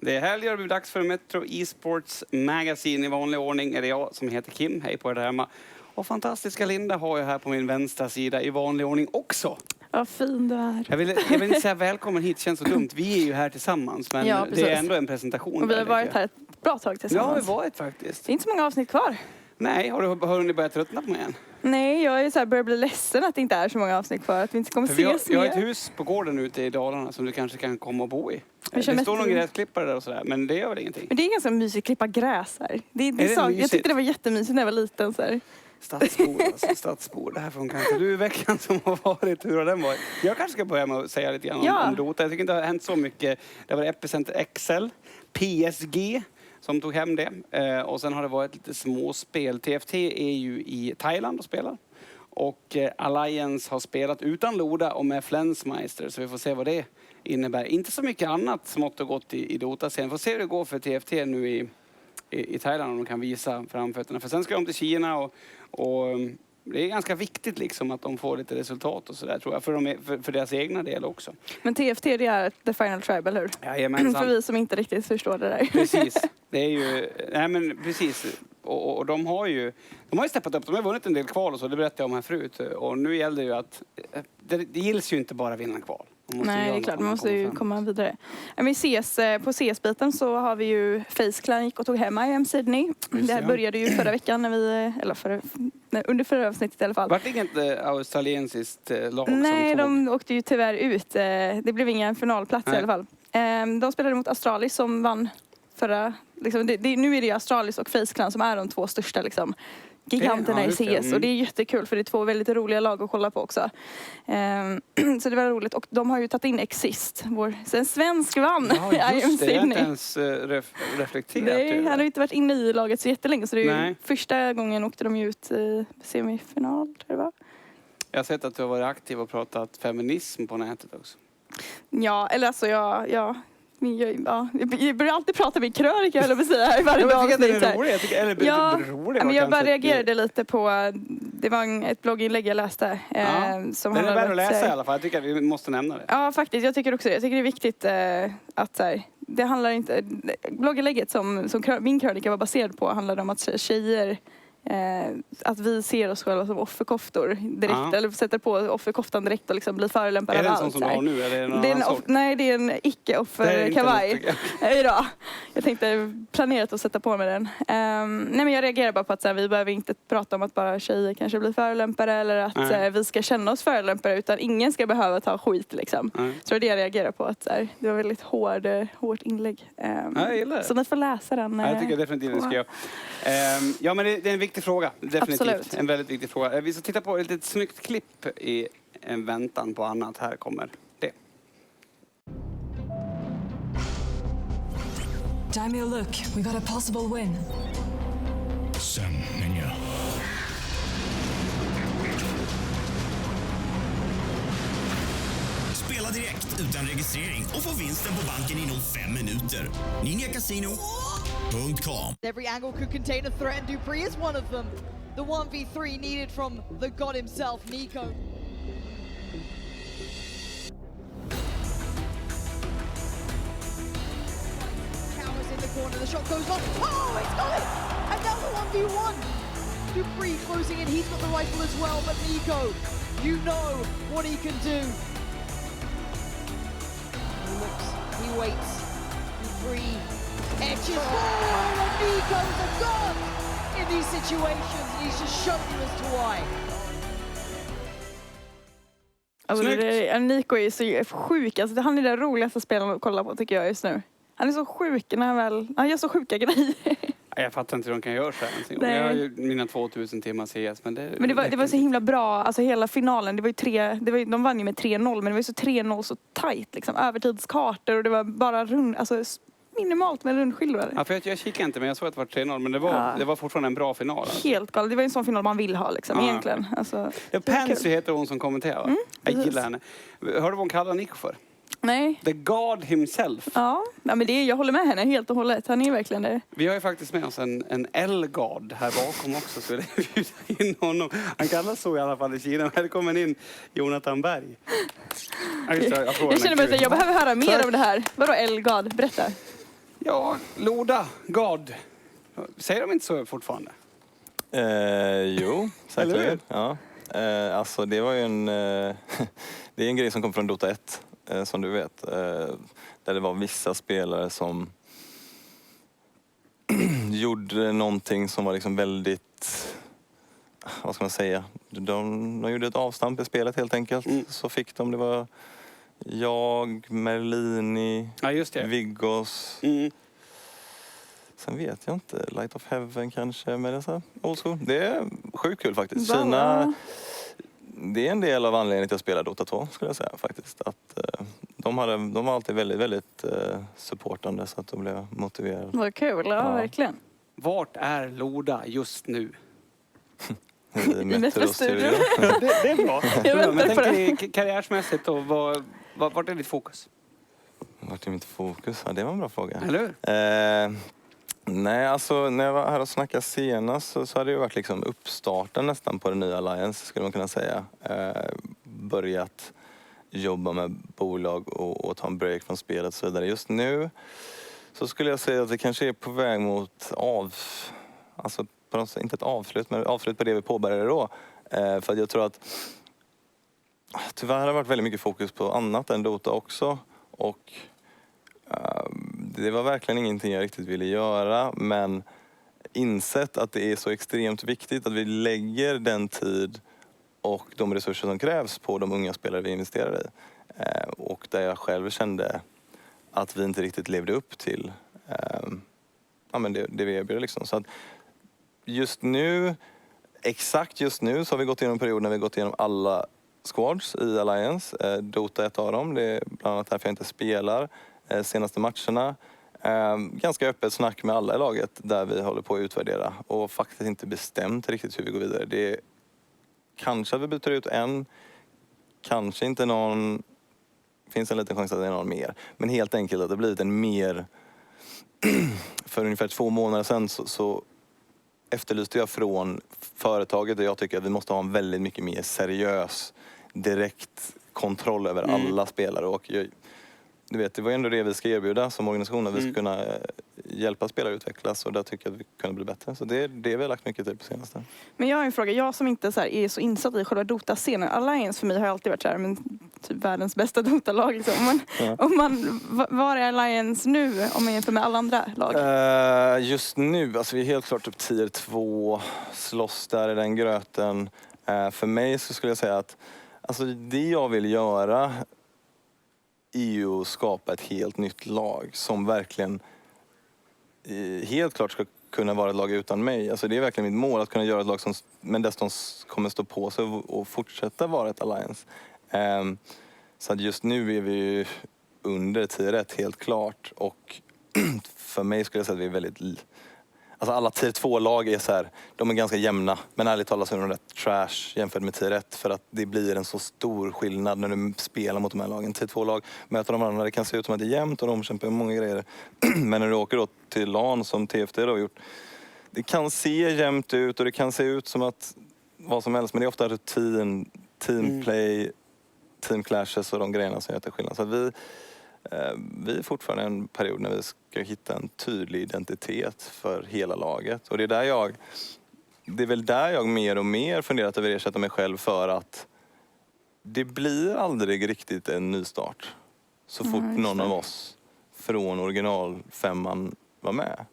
Det är helg och det blir dags för Metro Esports Magazine. I vanlig ordning är det jag som heter Kim. Hej på er där hemma. Och fantastiska Linda har jag här på min vänstra sida i vanlig ordning också. Vad fin du är. Jag vill inte säga välkommen hit, känns så dumt. Vi är ju här tillsammans, men ja, det är ändå en presentation. Och vi har varit här ett bra tag tillsammans. Ja, vi har varit faktiskt. Det är inte så många avsnitt kvar. Nej, har ni börjat tröttna på mig än? Nej, jag är så här, börjar bli ledsen att det inte är så många avsnitt kvar. Att vi inte kommer ses mer. Jag har ett hus på gården ute i Dalarna som du kanske kan komma och bo i. Det står någon gräsklippare där och sådär, men det gör väl ingenting. Men det är ganska mysigt att klippa gräs här. Jag tyckte det var jättemysigt när jag var liten. Så här. Stadsbor, alltså stadsbor. Det här funkar inte. Du, veckan som har varit, hur har den varit? Jag kanske ska börja med att säga lite grann om Dota. Jag tycker inte det har hänt så mycket. Det var Epicenter XL, PSG som tog hem det. Och sen har det varit lite småspel. TFT är ju i Thailand och spelar. Och Alliance har spelat utan Loda och med Flensmeister. Så vi får se vad det innebär. Inte så mycket annat smått och gott i Dota-serien. Får se hur det går för TFT nu i Thailand om de kan visa framfötterna. För sen ska de till Kina och det är ganska viktigt liksom att de får lite resultat och sådär tror jag. För deras egna del också. Men TFT det är The Final Tribe, eller hur? Jajamensan. För vi som inte riktigt förstår det där. Precis. Det är ju, nej men precis. Och de har ju steppat upp. De har vunnit en del kval och så. Det berättade jag om här förut. Och nu gäller det ju att det gills ju inte bara vinna kval. Nej, det är klart. Man måste ju komma vidare. Men vi ses på CS-biten så har vi ju Face Clan gick och tog hem IM Sydney. Det här började ju förra veckan under förra avsnittet i alla fall. Var det inget australiensiskt lag? Nej, de åkte ju tyvärr ut. Det blev ingen finalplats i alla fall. De spelade mot Astralis som vann förra... Liksom, nu är det Astralis och Face Clan som är de två största liksom, giganterna i CS. Och det är jättekul för det är två väldigt roliga lag att kolla på också. Så det var roligt. Och de har ju tagit in Exist. En svensk vann. Ja, just det. Jag har inte ens reflekterat. Han har ju inte varit inne i laget så jättelänge. Så det är ju första gången åkte de ju ut i semifinal, tror jag det var. Jag har sett att du har varit aktiv och pratat feminism på nätet också. Ja, eller alltså jag börjar alltid prata med krönika eller säga här i varje dag. Jag tycker det är roligt. Men jag bara reagerade lite på, det var ett blogginlägg jag läste. Som den är värd att läsa i alla fall. Jag tycker att vi måste nämna det. Ja, faktiskt. Jag tycker också det. Jag tycker det är viktigt att så här, det handlar inte, blogginlägget som min krönika var baserad på handlade om att tjejer att vi ser oss själva som offerkoftor direkt, eller sätter på offerkoftan direkt och liksom blir förolämpade av allt. Är det en sån som du har nu? Eller är det nej, det är en icke-offer-kavaj idag. Jag tänkte planerat att sätta på mig den. Nej, men jag reagerar bara på att så här, vi behöver inte prata om att bara tjejer kanske blir förolämpade eller att vi ska känna oss förolämpade, utan ingen ska behöva ta skit liksom. Så det är det jag reagerar på, att så här, det var väldigt hårt inlägg. Jag gillar det. Så ni får läsa den. Jag tycker definitivt det ska jag. Ja, men det är en viktig fråga. Definitivt. Absolut. En väldigt viktig fråga. Vi ska titta på ett litet snyggt klipp i en väntan på annat. Här kommer det. Daimyo, look, we got a possible win. Sen, Ninja. Spela direkt utan registrering och få vinsten på banken inom 5 minuter. ninjacasino.com. Every angle could contain a threat, and Dupree is one of them. The 1v3 needed from the god himself, Nico. Cowers in the corner, the shot goes off. Oh, he's got it! And now the 1v1. Dupree closing in, he's got the rifle as well, but Nico, you know what he can do. He looks, he waits. Dupree edges forward, and Nico's a god in these situations. He's just shown you as to why. Alltså Nico är så sjuk. Alltså, han är den roligaste spelaren att kolla på, tycker jag just nu. Han är så sjuk när han gör så sjuka grejer. Jag fattar inte hur de kan göra så här. Jag har ju mina 2000 timmar CS. Men det var så himla bra. Alltså hela finalen. Det var ju de vann ju med 3-0. Men det var ju så 3-0 så tajt. Liksom. Övertidskartor. Och det var bara minimalt med rundskillor. Ja, för jag kikade inte, men jag såg att det var 3-0. Men det var fortfarande en bra final. Alltså. Helt galet. Det var en sån final man vill ha liksom, egentligen. Alltså, Pansy heter hon som kommenterar. Jag gillar henne. Hörde vad hon kallar Nico för? Nej. The God himself. Ja, men jag håller med henne helt och hållet. Han är verkligen det. Vi har ju faktiskt med oss en L-God här bakom också. Så det bjuda in honom. Han kallas så i alla fall i Kina. Välkommen in, Jonathan Berg. Jag känner mig att jag behöver höra mer om det här. Vadå L-God? Berätta. Ja, Loda, God. Säger de inte så fortfarande? Jo, säkert. Ja. Alltså det var ju det är en grej som kom från Dota 1, som du vet. Där det var vissa spelare som gjorde någonting som var liksom väldigt, vad ska man säga, de gjorde ett avstamp i spelet helt enkelt. Så fick de, det var jag, Merlini, Viggos. Sen vet jag inte, Light of Heaven kanske, med det så old school. Det är sjukt kul faktiskt. Kina, det är en del av anledningen till att spela Dota 2 skulle jag säga faktiskt. Att de var alltid väldigt, väldigt supportande så att de blev motiverade. Vad kul, ja verkligen. Vart är Loda just nu? I Metro-studion. Det är bra. Jag väntar på det. Karriärsmässigt och vart är ditt fokus? Vart är mitt fokus? Ja, det var en bra fråga. Eller hur? Nej, alltså när jag var här och snackade senast så hade det varit liksom uppstarten nästan på den nya Alliance skulle man kunna säga. Börjat jobba med bolag och ta en break från spelet och så vidare. Just nu så skulle jag säga att det kanske är på väg mot alltså inte ett avslut, men avslut på det vi påbörjade då. För att jag tror att tyvärr har det varit väldigt mycket fokus på annat än Dota också. Och det var verkligen ingenting jag riktigt ville göra, men insett att det är så extremt viktigt att vi lägger den tid och de resurser som krävs på de unga spelare vi investerar i. Och där jag själv kände att vi inte riktigt levde upp till det vi erbjuder. Liksom. Så att exakt just nu så har vi gått igenom en period när vi gått igenom alla squads i Alliance. Dota är ett av dem, det är bland annat därför jag inte spelar senaste matcherna. Ganska öppet snack med alla i laget där vi håller på att utvärdera och faktiskt inte bestämt riktigt hur vi går vidare. Det är kanske att vi byter ut en, kanske inte någon, finns en liten chans att det är någon mer. Men helt enkelt att det blivit en mer, för ungefär 2 månader sedan så efterlyste jag från företaget och jag tycker att vi måste ha en väldigt mycket mer seriös direkt kontroll över alla spelare. Och du vet, det var ändå det vi ska erbjuda som organisation, att vi ska kunna hjälpa spelare att utvecklas och där tycker jag att vi kan bli bättre. Så det är det vi har lagt mycket tid på senaste. Men jag har en fråga, jag som inte så här är så insatt i själva Dota-scenen. Alliance för mig har alltid varit så här, men typ världens bästa Dota-lag liksom. Var är Alliance nu om man jämför med alla andra lag? Just nu, alltså vi är helt klart typ tier 2, slåss där i den gröten. För mig så skulle jag säga att alltså det jag vill göra är att skapa ett helt nytt lag som verkligen helt klart ska kunna vara ett lag utan mig. Alltså det är verkligen mitt mål att kunna göra ett lag som men dessutom kommer stå på sig och fortsätta vara ett Alliance. Så att just nu är vi under tier 1 helt klart och för mig skulle jag säga att vi är väldigt... Alltså alla tier 2-lag är så här, de är ganska jämna. Men ärligt talat så är de rätt trash jämfört med tier 1. För att det blir en så stor skillnad när du spelar mot de här lagen. Tier 2-lag möter de varandra, det kan se ut som att det är jämnt och de kämpar många grejer. Men när du åker då till LAN som TFT har gjort, det kan se jämnt ut och det kan se ut som att vad som helst. Men det är ofta rutin, teamplay, team clashes och de grejerna som gör det skillnad. Så att vi är fortfarande en period när vi ska hitta en tydlig identitet för hela laget. Och det är väl där jag mer och mer funderat över att ersätta mig själv för att det blir aldrig riktigt en nystart så fort någon av oss från originalfemman var med.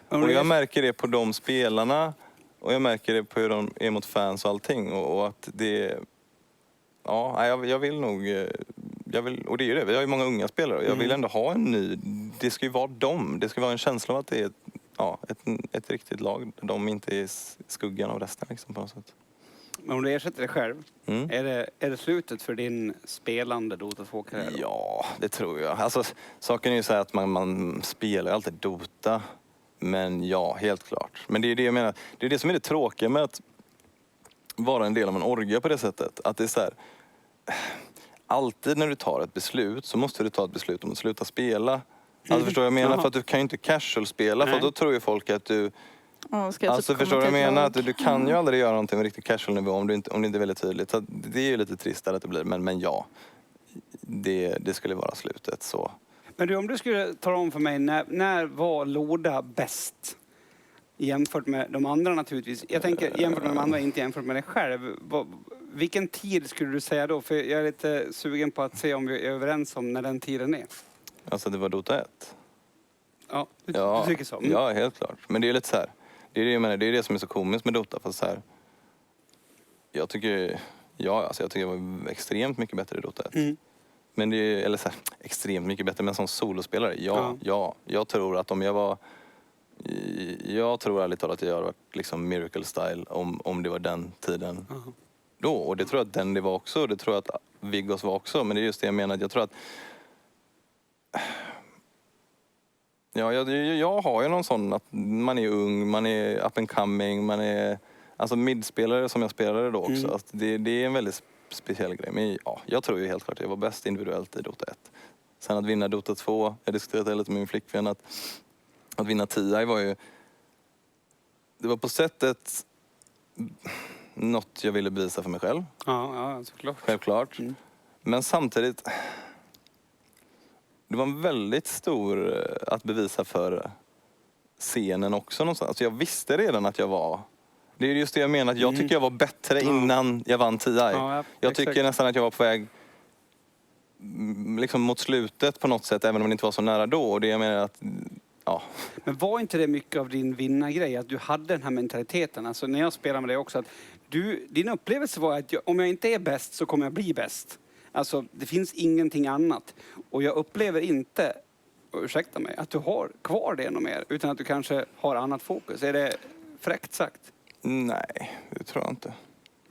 Och jag märker det på de spelarna och jag märker det på hur de är mot fans och allting. Och att det... Ja, jag vill nog... och det är ju det, vi har ju många unga spelare och jag vill ändå ha en ny... Det ska ju vara dem. Det ska vara en känsla av att det är ett riktigt lag. De inte är i skuggan av resten liksom, på något sätt. Men om du ersätter dig själv, är det slutet för din spelande Dota 2-karriär? Ja, det tror jag. Alltså, saken är ju så här att man spelar alltid Dota. Men ja, helt klart. Men det är det jag menar. Det är det som är det tråkiga med att vara en del av en orga på det sättet. Att det är så här... Alltid när du tar ett beslut så måste du ta ett beslut om att sluta spela. Alltså förstår jag menar? För att du kan ju inte casual-spela. För då tror ju folk att du... alltså förstår jag menar? Att du kan ju aldrig göra någonting med riktigt casual-nivå om det inte är väldigt tydligt. Så det är ju lite trist att det blir. Men ja, det skulle vara slutet så. Men du, om du skulle tala om för mig, när var Loda bäst? Jämfört med de andra naturligtvis. Jag tänker jämfört med de andra, inte jämfört med dig själv. Vilken tid skulle du säga då? För jag är lite sugen på att se om vi är överens om när den tiden är. Alltså det var Dota 1. Ja, du tycker så? Ja, helt klart. Men det är lite så här. Det är det jag menar, det är det som är så komiskt med Dota. För så här, jag tycker jag var extremt mycket bättre i Dota 1. Men det är, eller så här, extremt mycket bättre, men som solospelare, jag tror att om jag var... Jag tror ärligt talat att jag har varit liksom Miracle Style om det var den tiden då. Och det tror jag att den det var också, och det tror jag att Viggos var också. Men det är just det jag menar, jag tror att... Ja, jag har ju någon sån att man är ung, man är up and coming, man är... Alltså midspelare som jag spelade då också. Alltså det är en väldigt speciell grej. Men ja, jag tror ju helt klart att jag var bäst individuellt i Dota 1. Sen att vinna Dota 2, jag diskuterade lite med min flickvän att vinna TI var ju... Det var på sättet något jag ville bevisa för mig själv. Ja, såklart. Självklart. Men samtidigt... Det var en väldigt stor att bevisa för scenen också någonstans. Alltså jag visste redan att jag var... Det är just det jag menar, att jag tycker jag var bättre innan jag vann TI. Jag tycker nästan att jag var på väg liksom mot slutet på något sätt, även om det inte var så nära då. Och det jag menar att... Ja. Men var inte det mycket av din vinnargrej, att du hade den här mentaliteten? Alltså när jag spelade med dig också, att din upplevelse var att om jag inte är bäst så kommer jag bli bäst. Alltså det finns ingenting annat. Och jag upplever inte, ursäkta mig, att du har kvar det ännu mer, utan att du kanske har annat fokus. Är det fräckt sagt? Nej, det tror jag inte.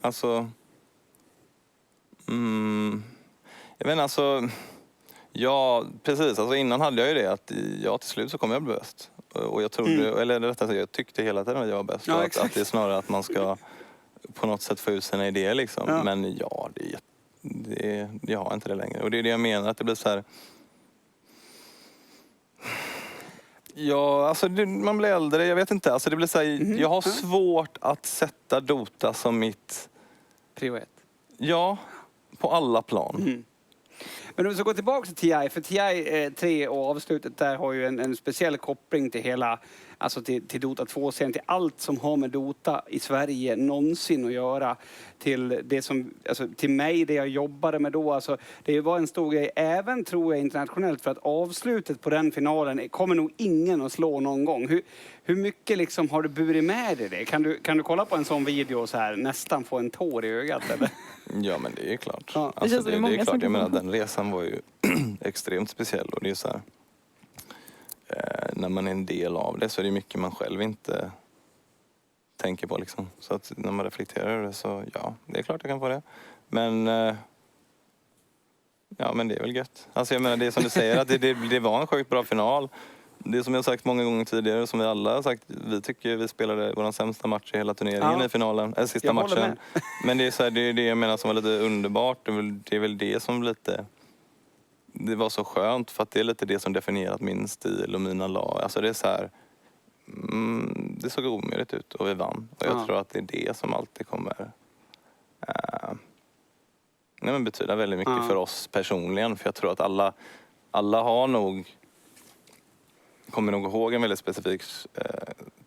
Alltså... jag vet inte, alltså... Ja, precis. Alltså innan hade jag ju det att till slut så kom jag bli bäst. Och jag trodde, eller rättare sagt, jag tyckte hela tiden att jag var bäst. Ja, att det är snarare att man ska på något sätt få ut sina idéer liksom. Ja. Men ja, jag har inte det längre. Och det är det jag menar, att det blir så här... Ja, alltså man blir äldre, jag vet inte. Alltså det blir så här, jag har svårt att sätta Dota som mitt... Prio 1. Ja, på alla plan. Men om vi ska gå tillbaka till TI, för TI 3 och avslutet där har ju en speciell koppling till hela, alltså till Dota 2-serien, till allt som har med Dota i Sverige någonsin att göra. Till det som, alltså till mig, det jag jobbade med då, alltså det var en stor grej, även tror jag internationellt, för att avslutet på den finalen kommer nog ingen att slå någon gång. Hur mycket liksom har du burit med dig det? Kan du kolla på en sån video och så här nästan få en tår i ögat eller? Ja, men det är klart. Ja. Alltså, det är klart. Jag menar, den resan var ju extremt speciell. Och det är så här, när man är en del av det så är det mycket man själv inte tänker på liksom. Så att när man reflekterar det så, ja, det är klart jag kan få det. Men ja, men det är väl gött. Alltså jag menar, det är som du säger, att det var en sjukt bra final. Det är som jag sagt många gånger tidigare, som vi alla har sagt, vi tycker vi spelade vår sämsta match i hela turneringen i finalen, sista matchen. Men det är så här, det är det jag menar som var lite underbart. Det är väl det som lite... Det var så skönt, för att det är lite det som definierat min stil och mina lag. Alltså det är så här... det såg omöjligt ut och vi vann. Och jag tror att det är det som alltid kommer... betyda väldigt mycket för oss personligen. För jag tror att alla har nog... kommer nog ihåg en väldigt specifik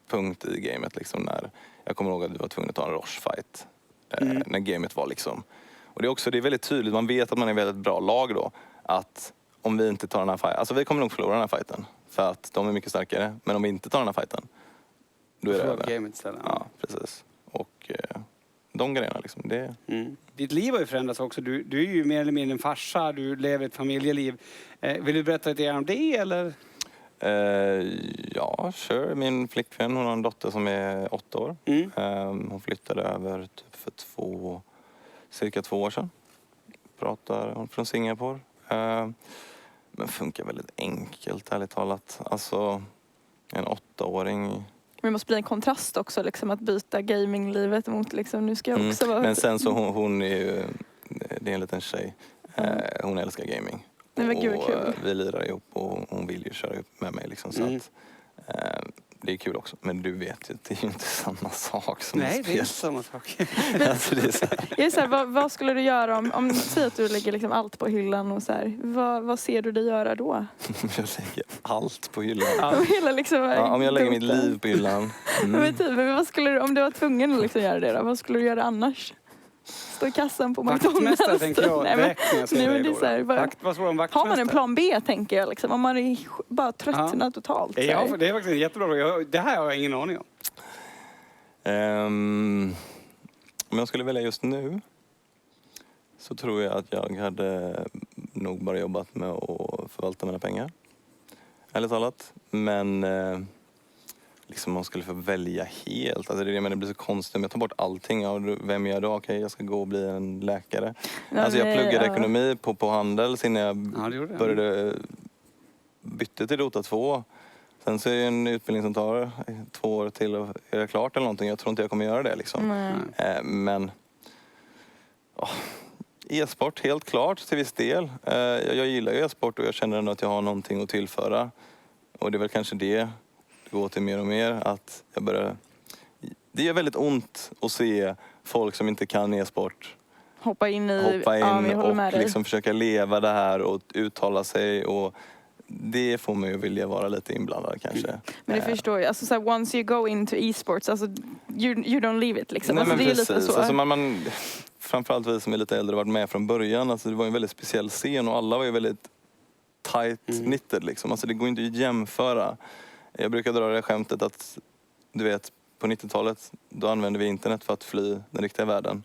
punkt i gamet liksom, när jag kommer ihåg att vi var tvungna att ta en Roche-fight när gamet var liksom, och det är väldigt tydligt, man vet att man är ett väldigt bra lag då, att om vi inte tar den här fighten, alltså vi kommer nog förlora den här fighten för att de är mycket starkare, men om vi inte tar den här fighten då är det över. Gamet istället. Ja, precis. Och de grejerna liksom, det... Ditt liv har ju förändrats också. Du är ju mer eller mindre en farsa, du lever ett familjeliv. Vill du berätta lite om det eller? Ja, sure. Min flickvän, hon har en dotter som är 8 år. Hon flyttade över typ för cirka 2 år sedan. Pratar hon från Singapore. Men funkar väldigt enkelt, ärligt talat. Alltså, en 8-åring... Men det måste bli en kontrast också, liksom, att byta gaminglivet mot liksom, nu ska jag också vara... Men sen så hon är ju... Det är en liten tjej. Hon älskar gaming. Nej, men gud, kul. Vi lirar ihop och hon vill ju köra upp med mig liksom, så att det är kul också. Men du vet ju, det är ju inte samma sak som Nej, att det är spela. inte samma sak. Alltså, det är så här. Jag är så här, vad skulle du göra om säg att du lägger liksom allt på hyllan och så här, vad ser du dig göra då? Jag lägger allt på hyllan. Hela liksom, Ja, om jag lägger mitt liv på hyllan. Men typ, men vad skulle du, om du var tvungen att liksom göra det då, vad skulle du göra annars? Stå i kassan på McDonalds? Vaktmästare tänker jag direkt när jag säger det. Det är så här, Vad tror du om har vaktmästare? man en plan B tänker jag liksom, om man är bara tröttnat totalt. Så Ja, här. för det är faktiskt en jättebra fråga. Det här har jag ingen aning om. Om jag skulle välja just nu så tror jag att jag hade nog bara jobbat med att förvalta mina pengar. Ärligt talat. Men liksom man skulle få välja helt. Alltså det är det, men det blir så konstigt om jag tar bort allting. Ja, vem är jag då? Okej, jag ska gå och bli en läkare. Ja, alltså jag pluggade ja. ekonomi på Handels innan jag det började bytte till Dota 2. Sen så är det en utbildning som tar 2 år till och är jag klart eller någonting. Jag tror inte jag kommer göra det liksom. Men e-sport helt klart till viss del. Jag gillar ju e-sport och jag känner ändå att jag har någonting att tillföra. Och det är väl kanske det går till mer och mer. Att jag börjar... Det gör väldigt ont att se folk som inte kan e-sport Hoppa in och liksom försöka leva det här och uttala sig. Och det får mig att vilja vara lite inblandad kanske. Men du förstår ju, alltså så här, once you go into e-sports, alltså you don't leave it liksom. Nej, Alltså, men det är precis. lite så. Alltså man, framförallt vi som är lite äldre varit med från början. Alltså det var en väldigt speciell scen och alla var ju väldigt tight-knitted liksom. Alltså det går inte att jämföra. Jag brukar dra det skämtet att, du vet, på 90-talet då använde vi internet för att fly den riktiga världen.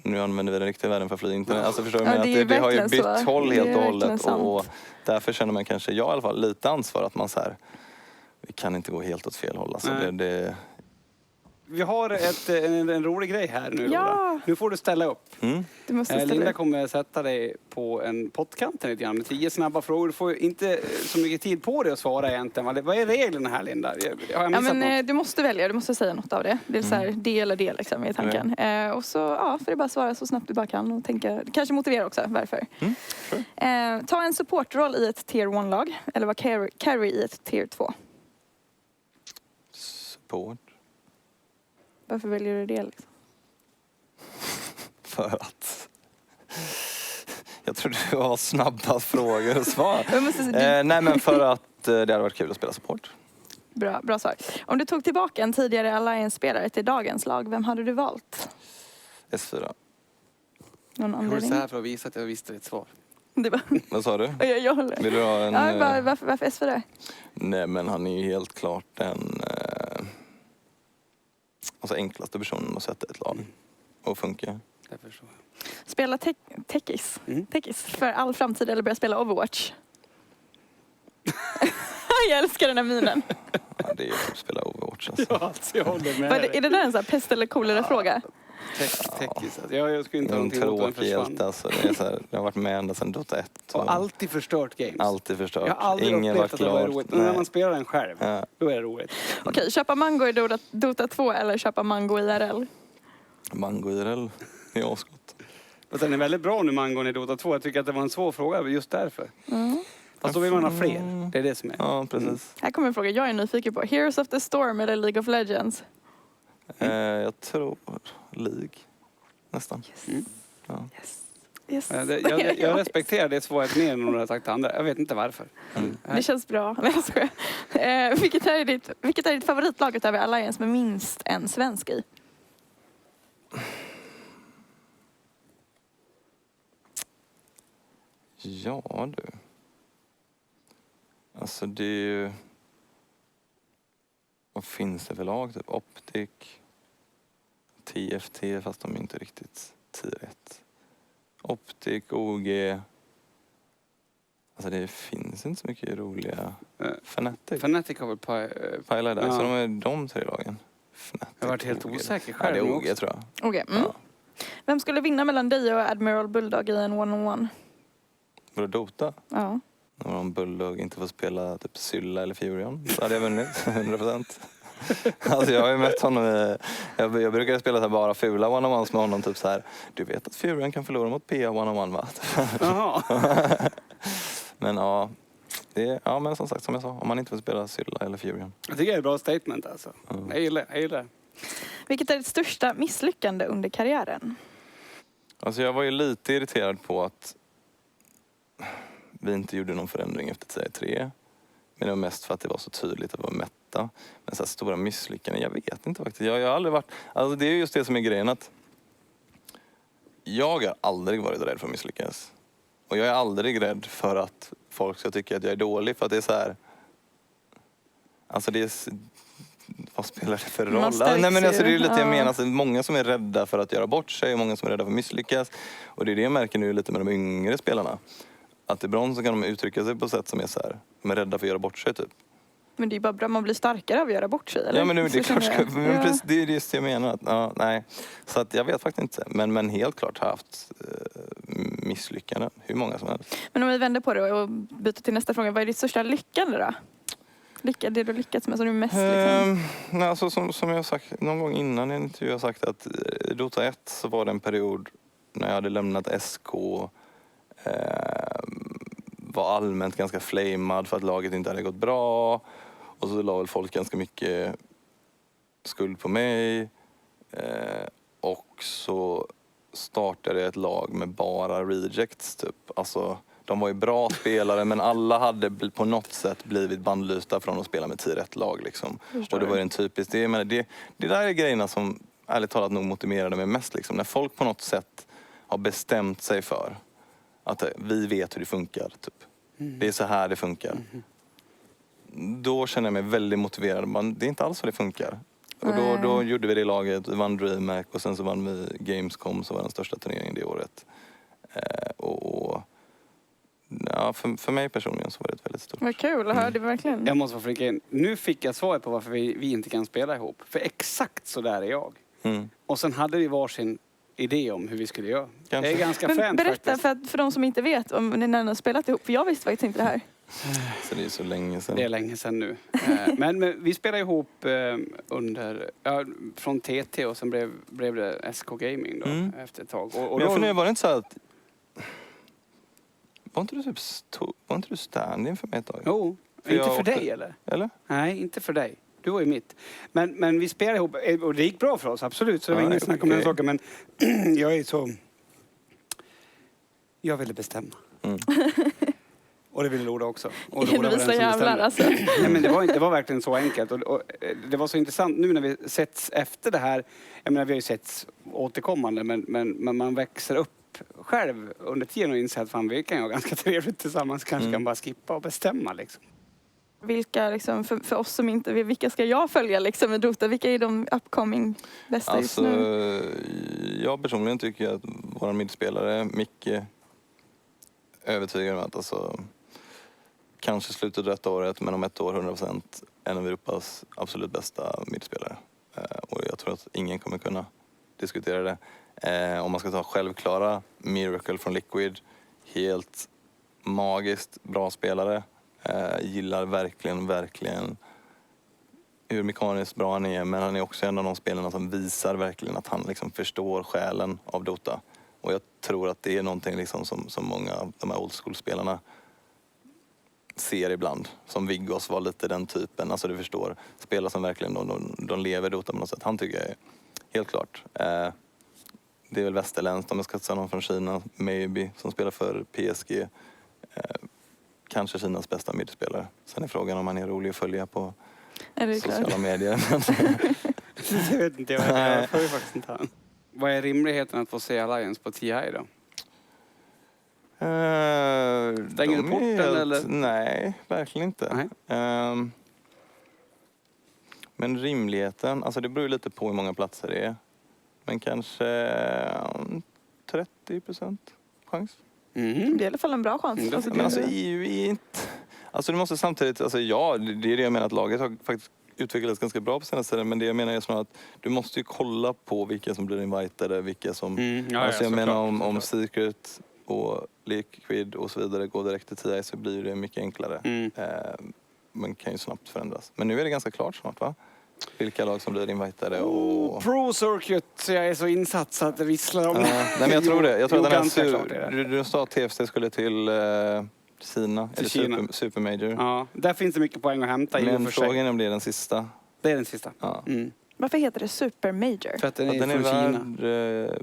Nu använder vi den riktiga världen för att fly internet. Alltså förstår du mig? Att det har ju bytt håll helt och hållet. Och därför känner man kanske, jag i alla fall, lite ansvar att man så här, vi kan inte gå helt åt fel håll. Alltså Vi har en rolig grej här nu, Ja. Laura. Nu får du ställa upp. Du måste ställa Linda upp. kommer sätta dig på en pottkanten lite grann med 10 snabba frågor. Du får inte så mycket tid på dig att svara egentligen. Vad är reglerna här, Linda? Har jag missat något? Du måste välja, du måste säga något av det. Det är så här, det eller det liksom, i tanken. Och så får du bara svara så snabbt du bara kan och tänka, kanske motivera också varför. Ta en supportroll i ett tier 1-lag eller vara carry i ett tier 2. Support. Varför väljer du det liksom? För att... Jag tror du har snabba frågor och svar. Nej, men för att det hade varit kul att spela support. Bra svar. Om du tog tillbaka en tidigare Alliance-spelare till dagens lag, vem hade du valt? S4. Någon Jag gjorde anledning? så här för att visa att jag visste ditt svar. Det var... Vad sa du? jag håller. Vill du ha en... Varför S4? Nej, men han är ju helt klart den enklaste personen att sätta ett lag och funka. Därför så. Spela Tekis för all framtid eller börja spela Overwatch? Jag älskar den här minen. Ja, det är ju att spela Overwatch alltså. Ja, alltså, jag håller med dig. Är det där en sån här pest eller kolera-fråga? Tekis. Alltså, jag skulle inte ha En någonting emot att den tråkig försvann. hjälte alltså. Det är så här, jag har varit med ända sedan Dota 1. Och alltid förstört games. Alltid förstört. Jag har aldrig Ingen upplevt varit att det var glad. roligt. Men när man spelar den själv, då är det roligt. Okej, köpa mango i Dota 2 eller köpa mango IRL? Mango IRL är asgott. Och den är väldigt bra nu, mangon i Dota 2. Jag tycker att det var en svår fråga just därför. Fast då vill man ha fler. Det är det som är. Ja, precis. Här kommer en fråga jag är nyfiken på. Heroes of the Storm eller League of Legends? Jag tror League. Nästan. Yes. Jag respekterar det svaret mer än om du har sagt det andra. Jag vet inte varför. Det känns bra. Nej, jag skojar. Vilket är ditt favoritlag utöver Alliance med minst en svensk i? Ja du. Alltså det är ju... Vad finns det för lag? Typ Optic. TFT, fast de är inte riktigt tier 1. Optic, OG. Alltså det finns inte så mycket roliga... Fnatic. Fnatic har väl Pajla där, Ja. så de är de 3 lagen. Fnatic, Jag har varit helt OG. osäker Ja, själv det är OG också. tror jag. Okej. Ja. Vem skulle vinna mellan dig och Admiral Bulldog i en one-on-one? Var det Dota? Ja. Om Bulldog inte får spela typ Sylla eller Furion så hade jag vunnit 100%. Alltså jag har ju mött honom jag brukar spela så här bara fula one-on-ones med honom typ så här. Du vet att Furion kan förlora mot PA one-on-one va? Jaha. Men ja, Ja, men som sagt, som jag sa, om man inte vill spela Sylla eller Furion. Jag tycker det är ett bra statement alltså. Jag gillar det. Vilket är ditt största misslyckande under karriären? Alltså jag var ju lite irriterad på att vi inte gjorde någon förändring efter TI 3. Men det var mest för att det var så tydligt att det var mätta. Men så här stora misslyckanden, jag vet inte faktiskt. Jag har aldrig varit... Alltså det är just det som är grejen, att jag har aldrig varit rädd för att misslyckas. Och jag är aldrig rädd för att folk ska tycka att jag är dålig. För att det är så här... Alltså det är... Vad spelar det för roll? Nej, men alltså, det är lite jag menar. Alltså, många som är rädda för att göra bort sig och många som är rädda för att misslyckas. Och det är det jag märker nu lite med de yngre spelarna. Att ibland så kan de uttrycka sig på sätt som är så här, de är rädda för att göra bort sig typ. Men det är bara bra, man blir starkare av att göra bort sig, eller? Ja, men det är klart, jag. Det är det jag menar. Ja, nej. Så att jag vet faktiskt inte. Men helt klart har haft misslyckanden. Hur många som helst. Men om vi vänder på det och byter till nästa fråga. Vad är ditt största lyckande då? Det du lyckats med som du är mest liksom? Nej, alltså, som jag har sagt någon gång innan i en intervju, har sagt att i Dota 1 så var det en period när jag hade lämnat SK, var allmänt ganska flamad för att laget inte hade gått bra. Och så la väl folk ganska mycket skuld på mig. Och så startade jag ett lag med bara rejects typ. Alltså, de var ju bra spelare, men alla hade på något sätt blivit bandlysta från att spela med tier 1-lag liksom. Och det var en typisk... Det där är grejerna som ärligt talat nog motiverade mig mest liksom. När folk på något sätt har bestämt sig för att vi vet hur det funkar typ. Det är så här det funkar. Då känner jag mig väldigt motiverad. Det är inte alls så det funkar. Och då gjorde vi det i laget, vi vann DreamHack och sen så vann vi Gamescom som var den största turneringen det året. Ja, för mig personligen så var det ett väldigt stort. Vad kul att höra det verkligen. Jag måste få flika in. Nu fick jag svaret på varför vi inte kan spela ihop. För exakt så där är jag. Och sen hade vi varsin idé om hur vi skulle göra. Kanske. Det är ganska Men fränt berätta faktiskt. för de som inte vet om ni har spelat ihop. För jag visste faktiskt inte det här. Så det är så länge sedan. Det är länge sedan nu. Men vi spelade ihop under, från TT och sen blev det SK Gaming då, efter ett tag. Och men jag då, funderar, var det inte så att... Var inte du stand-in för mig ett tag? Jo, För inte jag för åkte- dig eller? Eller? Nej, inte för dig. Du var ju mitt. Men vi spelade ihop och det gick bra för oss, absolut. Så det var Ja, inget snack om den okej. saken. Men jag är så... Jag ville bestämma. Och det ville Loda också. Och Loda var den Envisa som jävlar bestämde. alltså. Nej, men det var verkligen så enkelt. Och det var så intressant nu när vi setts efter det här. Jag menar, vi har ju setts återkommande. Men man växer upp själv under tiden och inser att fan, vi kan ju ha ganska trevligt tillsammans. Kanske kan bara skippa och bestämma liksom. Vilka liksom, för oss som inte vet, vilka ska jag följa liksom i Dota? Vilka är de upcoming bästa just Alltså, nu? jag personligen tycker att vår midspelare, Micke, övertygad om att alltså, kanske slutet detta året, men om ett år 100% en av Europas absolut bästa midspelare. Och jag tror att ingen kommer kunna diskutera det. Om man ska ta självklara, Miracle från Liquid, helt magiskt bra spelare. Gillar verkligen hur mekaniskt bra han är, men han är också en av de spelarna som visar verkligen att han liksom förstår själen av Dota. Och jag tror att det är någonting liksom som många av de här old school-spelarna ser ibland. Som Viggos var lite den typen. Alltså du förstår, spelare som verkligen de lever Dota på något sätt. Han tycker jag är helt klart. Det är väl västerländskt om jag ska säga någon från Kina. Maybe, som spelar för PSG. Kanske Kinas bästa midspelare. Sen är frågan om han är rolig att följa på sociala medier. Jag vet inte, jag får ju faktiskt inte han. Vad är rimligheten att få se Alliance på TI då? Stänger du porten eller? Nej, verkligen inte. Nej. Men rimligheten, alltså det beror ju lite på hur många platser det är. Men kanske 30% chans. Det är i alla fall en bra chans. Mm. Men alltså EU är inte... Alltså du måste samtidigt, alltså ja, det är det jag menar att laget har faktiskt utvecklats ganska bra på senaste tiden. Men det jag menar är snarare att du måste ju kolla på vilka som blir invitade, vilka som... jag menar om Secret och Liquid och så vidare går direkt till TI så blir det mycket enklare. Men kan ju snabbt förändras. Men nu är det ganska klart snart, va? Vilka lag som blir invitade och... Pro Circuit, jag är så insatt så att det visslar om det. Nej, men jag tror det. Jag tror att den ganska klart är här det. du sa att TFC skulle till Kina. Till Eller Kina. Super Major. Ja, där finns det mycket poäng att hämta i och Men för sig. frågan är om det är den sista. Det är den sista. Ja. Mm. Varför heter det Super Major? För att den Att är den är från Kina. värd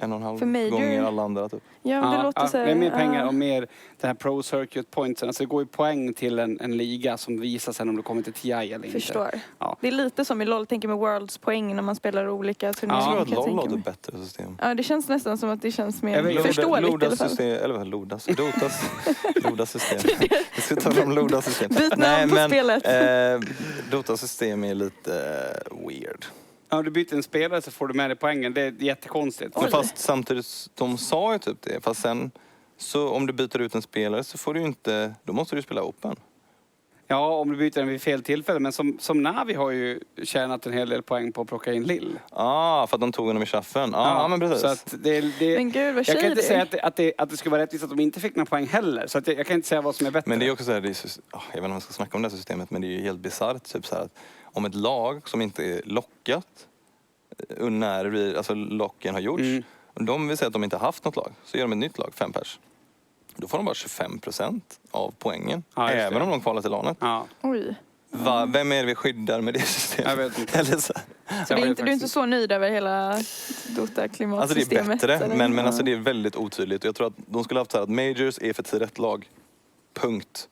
1,5 För Major- gånger alla andra typ. Ja, men det låter så här, det är mer pengar och mer den här Pro Circuit pointsen. Alltså det går ju poäng till en liga som visar sen om du kommer till TI eller inte. Förstår. Ja. Det är lite som i LoL, tänker med Worlds poäng när man spelar olika turneringar. Jag tror att kan jag LoL har tänka ett mig. bättre system. Ja, det känns nästan som att det känns mer Jag vet- förståeligt i alla Lodas fall. system, eller vad Dotas system. Vi ska tala om Lodas system. Byt namn på spelet. Dotas system är lite weird. Ja, du byter en spelare så får du med dig poängen. Det är jättekonstigt. Men fast samtidigt, de sa ju typ det. Fast sen, så om du byter ut en spelare så får du ju inte, då måste du spela open. Ja, om du byter den vid fel tillfälle. Men som Navi har ju tjänat en hel del poäng på att plocka in Lill. För att de tog honom i chaffen. Ja, men precis. Så att det, Men gud, vad jag kan inte shady. säga att det skulle vara rättvist att de inte fick några poäng heller. Så att jag kan inte säga vad som är bättre. Men det är också så här, jag vet inte om jag ska snacka om det här systemet, men det är ju helt bisarrt. Typ så här att om ett lag som inte är lockat när alltså locken har gjorts, och de vill säga att de inte har haft något lag, så gör de ett nytt lag, 5 pers. Då får de bara 25% av poängen, Ja, just även det. om de kvalar till lanet. Ja, Oj. Vem är det vi skyddar med det systemet? jag vet inte. Eller så. Så du är inte så nöjd över hela Dota-klimatsystemet? Alltså det är bättre, eller? men alltså det är väldigt otydligt. Och jag tror att de skulle ha haft så här att Majors är för tier 1-lag. Punkt.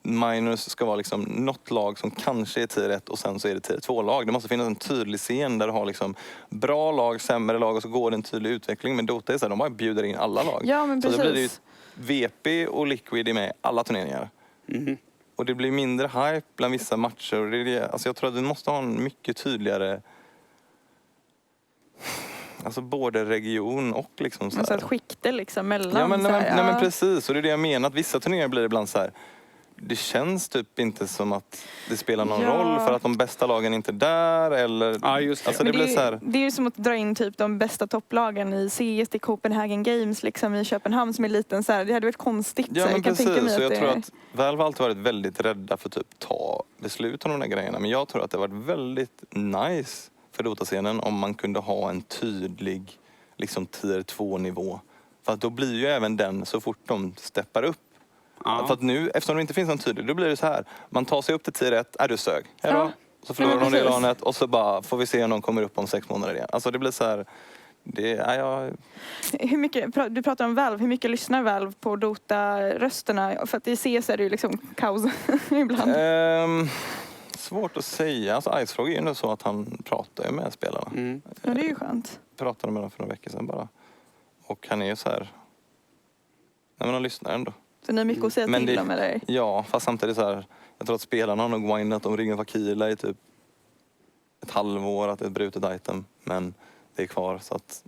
Minors ska vara liksom något lag som kanske är tier 1 och sen så är det tier 2-lag. Det måste finnas en tydlig scen där du har liksom bra lag, sämre lag och så går det en tydlig utveckling. Men Dota är så här, de bara bjuder in alla lag. Ja, men så precis. då blir det ju VP och Liquid är med i alla turneringar. Och det blir mindre hype bland vissa matcher. Och det är det. Alltså jag tror att du måste ha en mycket tydligare, alltså både region och liksom så här. Så ett skikte liksom mellan. Ja, men, så här, nej, men precis. Och det är det jag menar. Att vissa turneringar blir ibland så här. Det känns typ inte som att det spelar någon roll för att de bästa lagen inte är där. Eller, Ja, just det. Alltså, Men det blir så här. det är ju som att dra in typ de bästa topplagen i CS till Copenhagen Games liksom i Köpenhamn som är liten så här. Det hade varit konstigt. Ja, så men jag kan tänka mig precis. Och att jag det... tror att Valve har alltid varit väldigt rädda för typ ta beslut om de där grejerna. Men jag tror att det har varit väldigt nice för Dota-scenen om man kunde ha en tydlig liksom tier 2-nivå. För att då blir ju även den, så fort de steppar upp. Ja. För att nu, eftersom det inte finns någon tydlig, då blir det så här. Man tar sig upp till tier 1, du sög. Hejdå. Ja. Så förlorar Ja, de det i precis. lanet och så bara får vi se om de kommer upp om 6 månader igen. Alltså det blir så här. Hur mycket, du pratar om Valve, hur mycket lyssnar Valve på Dota-rösterna? För att i CS är det ju liksom kaos ibland. Svårt att säga. Alltså Icefrog är ju ändå så att han pratar med spelarna. Ja, det är ju skönt. Pratade med dem för några veckor sedan bara. Och han är ju så här. Nej, men han lyssnar ändå. Så ni har mycket att säga Men till det- om eller? Ja, fast samtidigt så här. Jag tror att spelarna har nog winat om Ringen Fakila i typ ett halvår, att det är ett brutet item. Men det är kvar så att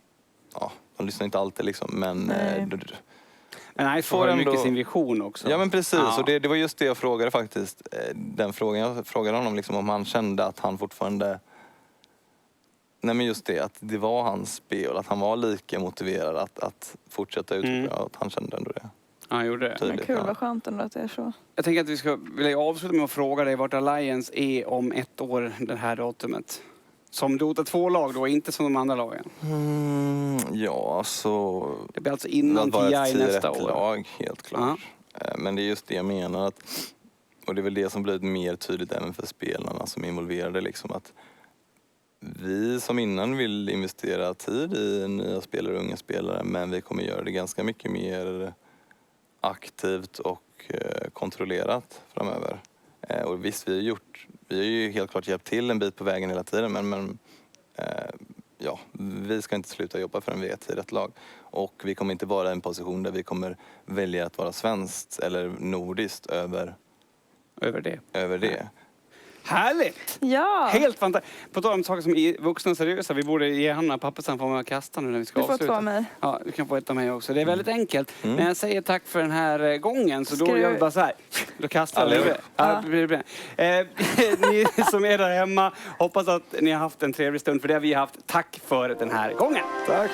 ja, de lyssnar inte alltid liksom. Men Nej. Men nej, får ändå- mycket sin vision också. ja men precis, Ja. och det var just det jag frågade faktiskt. Den frågan jag frågade honom liksom, om han kände att han fortfarande. Nej men just det, att det var hans spel, att han var lika motiverad att fortsätta utveckla, att han kände ändå det. Ja, han gjorde det. Men Tydligt, kul, ja. vad skönt ändå att det är så. Jag tänker att vi ska vilja avsluta med att fråga dig vart Alliance är om 1 år, det här datumet. Som Dota 2-lag då, inte som de andra lagen. Ja, så Det blir alltså innan att vara ett TI nästa tier år. 1-lag, helt klart. Men det är just det jag menar. Och det är väl det som blivit mer tydligt även för spelarna som är involverade. Liksom, att vi som innan vill investera tid i nya spelare och unga spelare, men vi kommer göra det ganska mycket mer aktivt och kontrollerat framöver. Och visst, vi har ju helt klart hjälpt till en bit på vägen hela tiden, men ja, vi ska inte sluta jobba förrän vi är ett tier 1-lag. Och vi kommer inte vara i en position där vi kommer välja att vara svenskt eller nordiskt över det. Härligt! Ja, Helt fantastiskt. På tal om saker som är vuxna och seriösa, vi borde ge Hanna pappersen för att kasta nu när vi ska du får avsluta. två av mig. Ja, du kan få ett av mig också. Det är väldigt enkelt. När jag säger tack för den här gången så då Ska gör du- vi bara så här. Då kastar vi Allihop. det. Ja, det blir bra. Ni som är där hemma, hoppas att ni har haft en trevlig stund, för det har vi haft. Tack för den här gången. Tack!